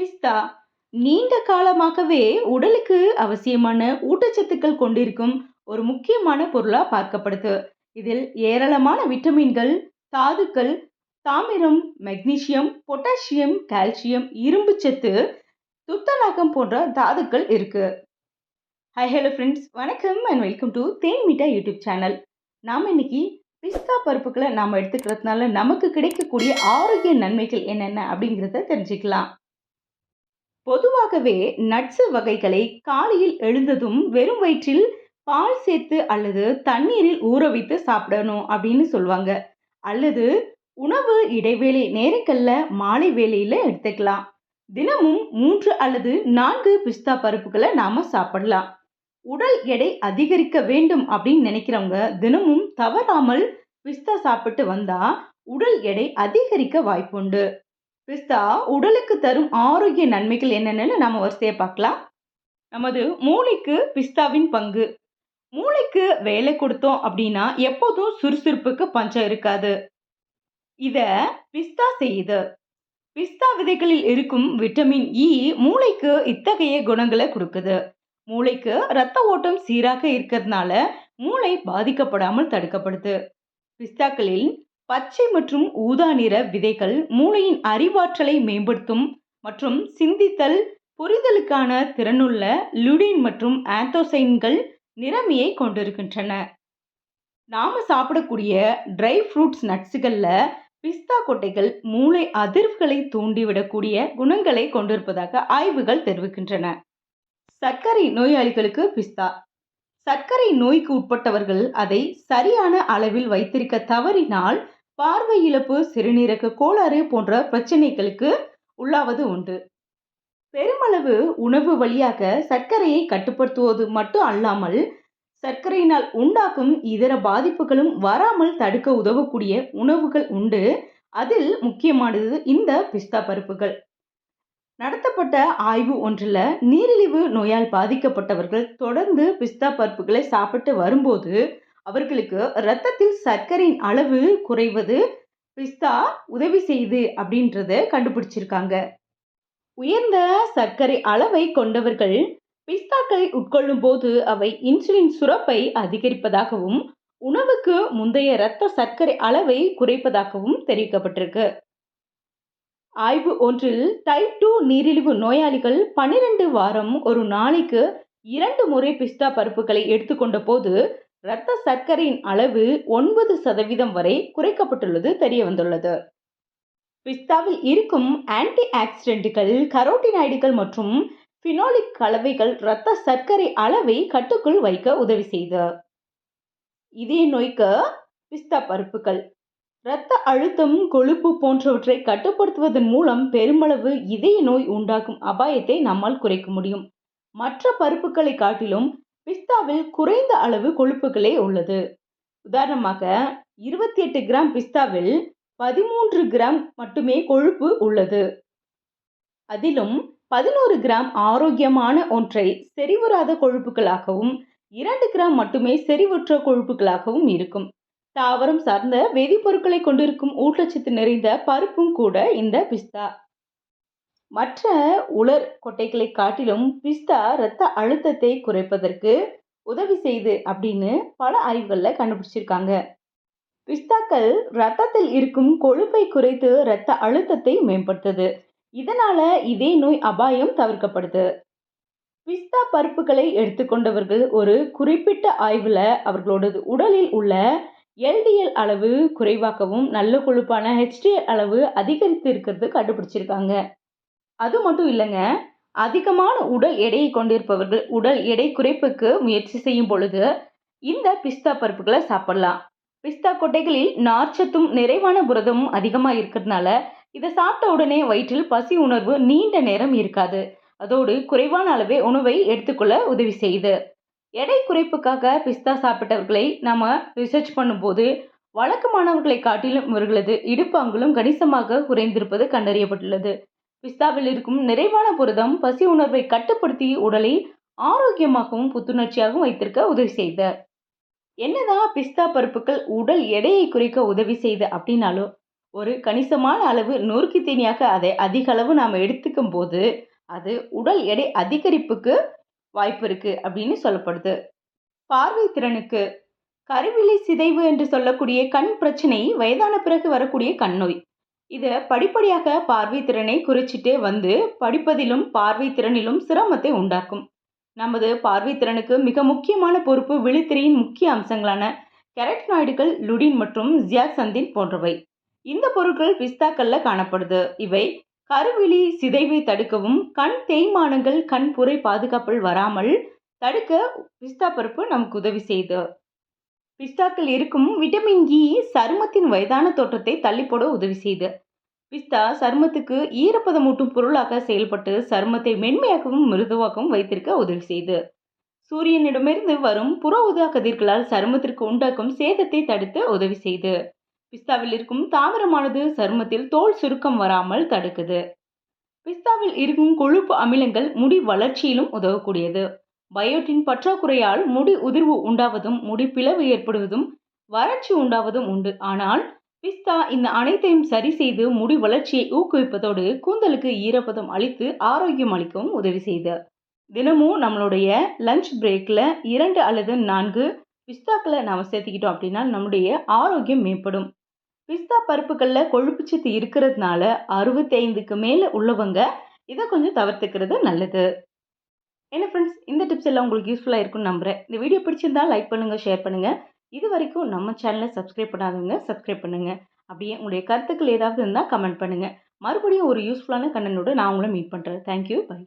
பிஸ்தா நீண்ட காலமாகவே உடலுக்கு அவசியமான ஊட்டச்சத்துக்கள் கொண்டிருக்கும் ஒரு முக்கியமான பொருளா பார்க்கப்படுது. இதில் ஏராளமான விட்டமின்கள், தாதுக்கள், தாமிரம், மெக்னீசியம், பொட்டாசியம், கால்சியம், இரும்புச்சத்து, துத்தநாகம் போன்ற தாதுக்கள் இருக்கு. ஹாய் ஹலோ ஃப்ரெண்ட்ஸ், வணக்கம் and welcome to than meetha YouTube channel. நாம் இன்னைக்கு பிஸ்தா பருப்புகளை நாம் எடுத்துக்கிறதுனால நமக்கு கிடைக்கக்கூடிய ஆரோக்கிய நன்மைகள் என்னென்ன அப்படிங்கிறத தெரிஞ்சுக்கலாம். பொதுவாகவே நட்ஸ் வகைகளை காலையில் எழுந்ததும் வெறும் வயிற்றில் பால் சேர்த்து அல்லது தண்ணீரில் ஊற வைத்து சாப்பிடணும் அப்படின்னு சொல்லுவாங்க. அல்லது உணவு இடைவேளை நேரங்கள்ல மாலை வேளையில எடுத்துக்கலாம். தினமும் 3 அல்லது 4 பிஸ்தா பருப்புகளை நாம சாப்பிடலாம். உடல் எடை அதிகரிக்க வேண்டும் அப்படின்னு நினைக்கிறவங்க தினமும் தவறாமல் பிஸ்தா சாப்பிட்டு வந்தா உடல் எடை அதிகரிக்க வாய்ப்புண்டு. பிஸ்தா உடலுக்கு தரும் ஆரோக்கிய நன்மைகள் என்னென்னு நம்ம வரிசையா பார்க்கலாம். நமது மூளைக்கு பிஸ்தாவின் பங்கு. மூளைக்கு வேலை கொடுத்தோம் அப்படின்னா எப்போதும் சுறுசுறுப்புக்கு பஞ்சம் இருக்காது. இத பிஸ்தா செய்யுது. பிஸ்தா விதைகளில் இருக்கும் விட்டமின் இ மூளைக்கு இத்தகைய குணங்களை கொடுக்குது. மூளைக்கு ரத்த ஓட்டம் சீராக இருக்கிறதுனால மூளை பாதிக்கப்படாமல் தடுக்கப்படுது. பிஸ்தாக்களில் பச்சை மற்றும் ஊதா நிற விதைகள் மூளையின் அறிவாற்றலை மேம்படுத்தும் மற்றும் சிந்தித்தல், புரிதலுக்கான திறனுள்ள லுடின் மற்றும் ஆந்தோசைன்கள் நிறமியை கொண்டிருக்கின்றன. நாம சாப்பிடக்கூடிய ட்ரை ஃப்ரூட்ஸ் நட்ஸுகள்ல பிஸ்தா கொட்டைகள் மூளை அதிர்வுகளை தூண்டிவிடக்கூடிய குணங்களை கொண்டிருப்பதாக ஆய்வுகள் தெரிவிக்கின்றன. சர்க்கரை நோயாளிகளுக்கு பிஸ்தா. சர்க்கரை நோய்க்கு உட்பட்டவர்கள் அதை சரியான அளவில் வைத்திருக்க தவறினால் பார்வை இழப்பு, சிறுநீரக கோளாறு போன்ற பிரச்சனைகளுக்கு உள்ளாவது உண்டு. பெருமளவு உணவு வழியாக சர்க்கரையை கட்டுப்படுத்துவது மட்டும் அல்லாமல் சர்க்கரையினால் உண்டாகும் இதர பாதிப்புகளும் வராமல் தடுக்க உதவக்கூடிய உணவுகள் உண்டு. அதில் முக்கியமானது இந்த பிஸ்தா பருப்புகள். நடத்தப்பட்ட ஆய்வு ஒன்றில் நீரிழிவு நோயால் பாதிக்கப்பட்டவர்கள் தொடர்ந்து பிஸ்தா பருப்புகளை சாப்பிட்டு வரும்போது அவர்களுக்கு இரத்தத்தில் சர்க்கரையின் அளவு குறைவது பிஸ்தா உதவி செய்யுது அப்படின்றத கண்டுபிடிச்சிருக்காங்க. உயர்ந்த சர்க்கரை அளவை கொண்டவர்கள் பிஸ்தாக்களை உட்கொள்ளும் போது அவை இன்சுலின் சுரப்பை அதிகரிப்பதாகவும் உணவுக்கு முந்தைய இரத்த சர்க்கரை அளவை குறைப்பதாகவும் தெரிவிக்கப்பட்டிருக்கு. ஆய்வு ஒன்றில் டைப் 2 நீரிழிவு நோயாளிகள் 12 வாரம் ஒரு நாளைக்கு 2 முறை பிஸ்தா பருப்புகளை எடுத்துக்கொண்ட போது இரத்த சர்க்கரையின் அளவு 9% வரை குறைக்கப்பட்டுள்ளது தெரிய வந்துள்ளது. பிஸ்தாவில் இருக்கும் ஆன்டி ஆக்சிடென்ட்கள், கரோட்டினாய்டுகள் மற்றும் பினோலிக் கலவைகள் இரத்த சர்க்கரை அளவை கட்டுக்குள் வைக்க உதவி செய்து. இதய நோய்க்கு பிஸ்தா பருப்புகள். இரத்த அழுத்தம், கொழுப்பு போன்றவற்றை கட்டுப்படுத்துவதன் மூலம் பெருமளவு இதய நோய் உண்டாகும் அபாயத்தை நம்மால் குறைக்க முடியும். மற்ற பருப்புகளை காட்டிலும் பிஸ்தாவில் குறைந்த அளவு கொழுப்புகளே உள்ளது. உதாரணமாக 28 கிராம் பிஸ்தாவில் 13 கிராம் மட்டுமே கொழுப்பு உள்ளது. அதிலும் 11 கிராம் ஆரோக்கியமான ஒன்றை செறிவுறாத கொழுப்புகளாகவும் 2 கிராம் மட்டுமே செறிவுற்ற கொழுப்புகளாகவும் இருக்கும். தாவரம் சார்ந்த வேதிப்பொருட்களை கொண்டிருக்கும் ஊட்டச்சத்து நிறைந்த பருப்பும் கூட இந்த பிஸ்தா. மற்ற உலர் கொட்டைகளை காட்டிலும் பிஸ்தா இரத்த அழுத்தத்தை குறைப்பதற்கு உதவி செய்து அப்படின்னு பல ஆய்வுகள்ல கண்டுபிடிச்சிருக்காங்க. பிஸ்தாக்கள் இரத்தத்தில் இருக்கும் கொழுப்பை குறைத்து இரத்த அழுத்தத்தை மேம்படுத்துது. இதனால இதய நோய் அபாயம் தவிர்க்கப்படுது. பிஸ்தா பருப்புகளை எடுத்துக்கொண்டவர்கள் ஒரு குறிப்பிட்ட ஆய்வுல அவர்களோட உடலில் உள்ள LDL அளவு குறைவாகவும் நல்ல கொழுப்பான HDL அளவு அதிகரித்து இருக்கிறது கண்டுபிடிச்சிருக்காங்க. அது மட்டும் இல்லைங்க, அதிகமான உடல் எடையை கொண்டிருப்பவர்கள் உடல் எடை குறைப்புக்கு முயற்சி செய்யும் பொழுது இந்த பிஸ்தா பருப்புகளை சாப்பிடலாம். பிஸ்தா கொட்டைகளில் நார்ச்சத்தும் நிறைவான புரதமும் அதிகமாக இருக்கிறதுனால இதை சாப்பிட்ட உடனே வயிற்றில் பசி உணர்வு நீண்ட நேரம் இருக்காது. அதோடு குறைவான அளவே உணவை எடுத்துக்கொள்ள உதவி செய்யுது. எடை குறைப்புக்காக பிஸ்தா சாப்பிட்டவர்களை நாம ரிசர்ச் பண்ணும்போது வழக்கமானவர்களை காட்டிலும் இவர்களது இடுப்பு அங்குலம் கணிசமாக குறைந்திருப்பது கண்டறியப்பட்டுள்ளது. பிஸ்தாவில் இருக்கும் நிறைவான புரதம் பசி உணர்வை கட்டுப்படுத்தி உடலை ஆரோக்கியமாகவும் புத்துணர்ச்சியாகவும் வைத்திருக்க உதவி செய்த. என்னதான் பிஸ்தா பருப்புகள் உடல் எடையை குறைக்க உதவி செய்த அப்படின்னாலும் ஒரு கணிசமான அளவு நொறுக்கு தீனியாக அதை அதிக அளவு நாம் எடுத்துக்கும் போது அது உடல் எடை அதிகரிப்புக்கு வாய்ப்பு இருக்கு அப்படின்னு சொல்லப்படுது. பார்வை திறனுக்கு கருவிழி சிதைவு என்று சொல்லக்கூடிய கண் பிரச்சனை வயதான பிறகு வரக்கூடிய கண் நோய். இத படிப்படியாக பார்வை திறனை குறைச்சிட்டே வந்து படிப்பதிலும் பார்வை திறனிலும் சிரமத்தை உண்டாக்கும். நமது பார்வை திறனுக்கு மிக முக்கியமான பொறுப்பு விழித்திரையின் முக்கிய அம்சங்களான கெரட்டினாய்டுகள், லுடின் மற்றும் ஜியாக்சந்தின் போன்றவை. இந்த பொருட்கள் பிஸ்தாக்கள்ல காணப்படுது. இவை கருவிழி சிதைவை தடுக்கவும் கண் தேய்மானங்கள் கண் புரை பாதுகாப்பில் வராமல் தடுக்க பிஸ்தா பருப்பு நமக்கு உதவி செய்யுது. பிஸ்தாக்கள் இருக்கும் விட்டமின் இ சருமத்தின் வயதான தோற்றத்தை தள்ளி போட உதவி செய்யுது. பிஸ்தா சருமத்துக்கு ஈரப்பதமூட்டும் பொருளாக செயல்பட்டு சருமத்தை மென்மையாகவும் மிருதுவாகவும் வைத்திருக்க உதவி செய்யுது. சூரியனிடமிருந்து வரும் புற ஊதா கதிர்களால் சருமத்திற்கு உண்டாக்கும் சேதத்தை தடுத்து உதவி செய்யுது. பிஸ்தாவில் இருக்கும் தாமிரமானது சருமத்தில் தோல் சுருக்கம் வராமல் தடுக்குது. பிஸ்தாவில் இருக்கும் கொழுப்பு அமிலங்கள் முடி வளர்ச்சியிலும் உதவக்கூடியது. பயோட்டின் பற்றாக்குறையால் முடி உதிர்வு உண்டாவதும் முடி பிளவு ஏற்படுவதும் வறட்சி உண்டாவதும் உண்டு. ஆனால் பிஸ்தா இந்த அனைத்தையும் சரி செய்து முடி வளர்ச்சியை ஊக்குவிப்பதோடு கூந்தலுக்கு ஈரப்பதம் அளித்து ஆரோக்கியம் அளிக்கவும் உதவி செய்யுது. தினமும் நம்மளுடைய லஞ்ச் பிரேக்ல 2 அல்லது 4 பிஸ்தாக்களை நாம சேர்த்துக்கிட்டோம் அப்படின்னா நம்முடைய ஆரோக்கியம் மேம்படும். பிஸ்தா பருப்புகள்ல கொழுப்புச்சத்து இருக்கிறதுனால 65க்கு மேல உள்ளவங்க இதை கொஞ்சம் தவிர்த்துக்கிறது நல்லது. என்ன ஃப்ரெண்ட்ஸ், இந்த டிப்ஸ் எல்லாம் உங்களுக்கு யூஸ்ஃபுல்லாக இருக்கும்னு நம்புறேன். இந்த வீடியோ பிடிச்சிருந்தா லைக் பண்ணுங்க, ஷேர் பண்ணுங்க. இது வரைக்கும் நம்ம சேனலை சப்ஸ்கிரைப் பண்ணாதவங்க சப்ஸ்கிரைப் பண்ணுங்க. அப்படியே உங்களுடைய கருத்துக்கள் ஏதாவது இருந்தால் கமெண்ட் பண்ணுங்க. மறுபடியும் ஒரு யூஸ்ஃபுல்லான கண்டனோட நான் உங்களை மீட் பண்ணுறேன். Thank you, by.